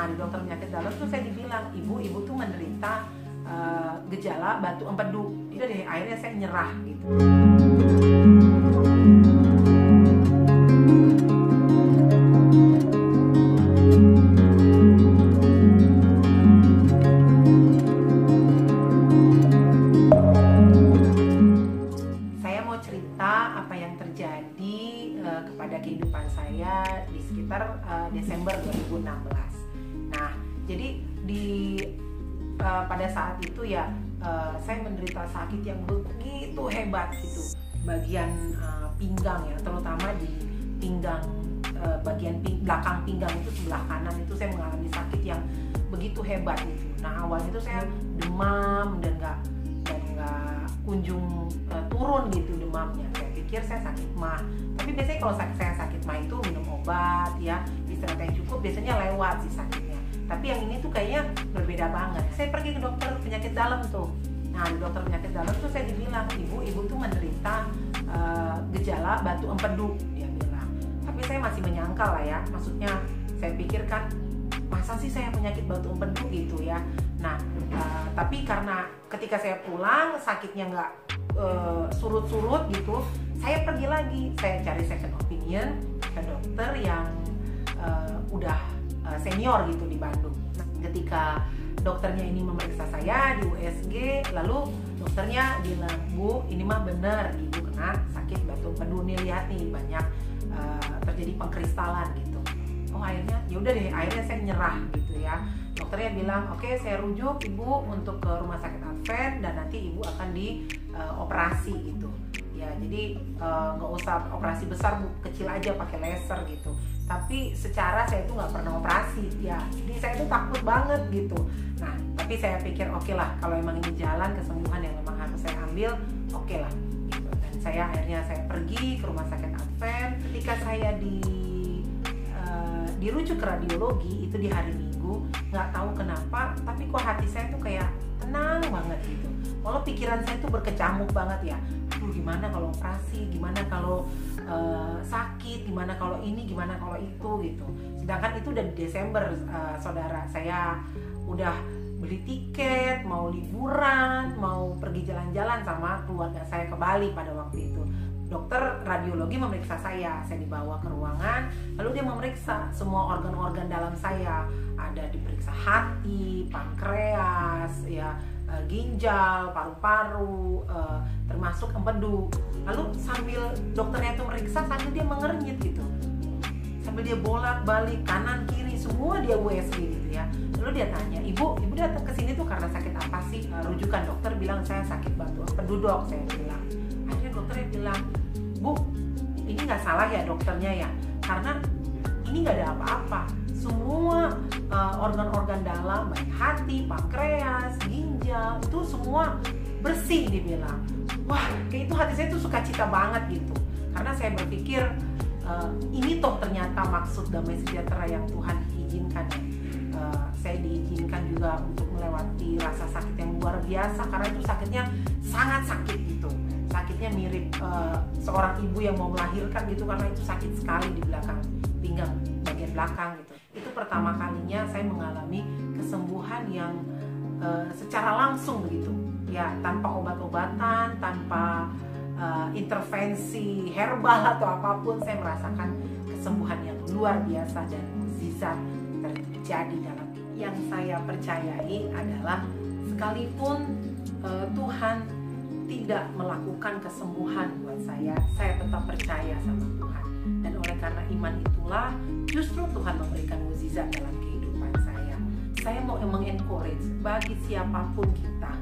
Nah, di dokter penyakit dalam tuh saya dibilang, ibu tuh menderita gejala batu empedu. Itu deh, akhirnya saya nyerah gitu. Saya mau cerita apa yang terjadi kepada kehidupan saya di sekitar Desember 2016. Nah, jadi pada saat itu ya saya menderita sakit yang begitu hebat gitu, bagian pinggang ya, terutama di pinggang, bagian belakang pinggang itu sebelah kanan itu saya mengalami sakit yang begitu hebat gitu. Nah, awalnya itu saya demam dan nggak kunjung turun gitu demamnya. Saya pikir saya sakit mah, tapi biasanya kalau saya sakit mah itu minum obat ya, istirahat yang cukup, biasanya lewat sih sakitnya. Tapi yang ini tuh kayaknya berbeda banget. Saya pergi ke dokter penyakit dalam tuh. Nah, di dokter penyakit dalam tuh saya dibilang, ibu tuh menderita gejala batu empedu, dia bilang. Tapi saya masih menyangkal lah ya, maksudnya saya pikirkan masa sih saya penyakit batu empedu gitu ya. Nah, tapi karena ketika saya pulang sakitnya nggak surut-surut gitu, saya pergi lagi, saya cari second opinion ke dokter yang udah senior gitu di Bandung. Nah, ketika dokternya ini memeriksa saya di USG, lalu dokternya bilang, Bu, ini mah bener ibu kena sakit batu empedu nih, lihat nih banyak terjadi pengkristalan gitu. Oh, akhirnya yaudah deh, akhirnya saya nyerah gitu ya. Dokternya bilang, oke, saya rujuk ibu untuk ke rumah sakit Advent dan nanti ibu akan dioperasi gitu ya. Jadi nggak usah operasi besar, Bu, kecil aja pakai laser gitu. Tapi secara saya itu nggak pernah operasi ya, jadi saya itu takut banget gitu. Nah, tapi saya pikir oke lah, kalau emang ini jalan kesembuhan yang memang harus saya ambil, oke lah gitu. Dan akhirnya saya pergi ke rumah sakit Advent. Ketika saya dirujuk ke radiologi itu di hari Minggu, nggak tahu kenapa, tapi kok hati saya tuh kayak tenang banget gitu. Walau pikiran saya tuh berkecamuk banget ya. Aduh, gimana kalau operasi, gimana kalau sakit, gimana kalau ini, gimana kalau itu gitu. Sedangkan itu udah di Desember, saudara, saya udah beli tiket, mau liburan, mau pergi jalan-jalan sama keluarga saya ke Bali pada waktu itu. Dokter radiologi memeriksa saya dibawa ke ruangan, lalu dia memeriksa semua organ-organ dalam saya. Ada diperiksa hati, pankreas, ya, ginjal, paru-paru, termasuk empedu. Lalu sambil dokternya itu meriksa, sambil dia mengernyit gitu, sambil dia bolak-balik kanan kiri, semua dia USG gitu ya. Lalu dia tanya, ibu datang ke sini tuh karena sakit apa sih? Rujukan dokter bilang saya sakit batu empedu, dok, saya bilang. Akhirnya dokternya bilang, Bu, ini nggak salah ya dokternya ya, karena ini nggak ada apa-apa. Semua organ-organ dalam, baik hati, pankreas, ginjal, itu semua bersih, dibilang. Wah, kayak itu hati saya tuh sukacita banget gitu, karena saya berpikir ini toh ternyata maksud damai sejahtera yang Tuhan izinkan ya. Saya diizinkan juga untuk melewati rasa sakit yang luar biasa, karena itu sakitnya sangat sakit gitu. Sakitnya mirip seorang ibu yang mau melahirkan gitu, karena itu sakit sekali di belakang pinggang bagian belakang gitu. Itu pertama kalinya saya mengalami kesembuhan yang secara langsung begitu ya, tanpa obat-obatan, tanpa intervensi herbal atau apapun. Saya merasakan kesembuhan yang luar biasa dan mukjizat terjadi dalam. Yang saya percayai adalah sekalipun Tuhan tidak melakukan kesembuhan buat saya tetap percaya sama Tuhan. Dan oleh karena iman itulah justru Tuhan memberikan mukjizat dalam kehidupan saya. Saya mau mengencourage bagi siapapun kita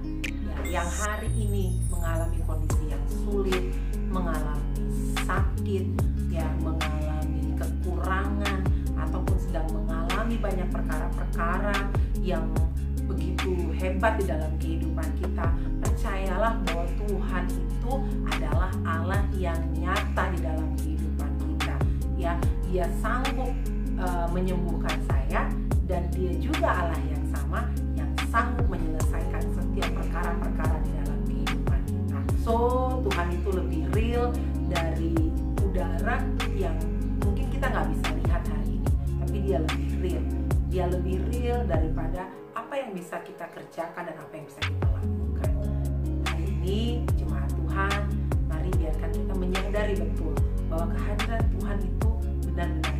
ya, yang hari ini mengalami kondisi yang sulit, mengalami sakit, ya, mengalami kekurangan, ataupun sedang mengalami banyak perkara-perkara yang begitu hebat di dalam kehidupan kita. Percayalah bahwa Tuhan itu adalah Allah yang nyata di dalam kehidupan kita ya. Dia sanggup menyembuhkan saya, dan dia juga Allah yang sama yang sanggup menyelesaikan setiap perkara-perkara di dalam kehidupan kita. So, Tuhan itu lebih real dari udara yang mungkin kita nggak bisa lihat hari ini, tapi dia lebih real. Dia dia lebih real daripada apa yang bisa kita kerjakan dan apa yang bisa kita lakukan. Hari ini jemaat Tuhan, mari biarkan kita menyadari betul bahwa kehadiran Tuhan itu benar-benar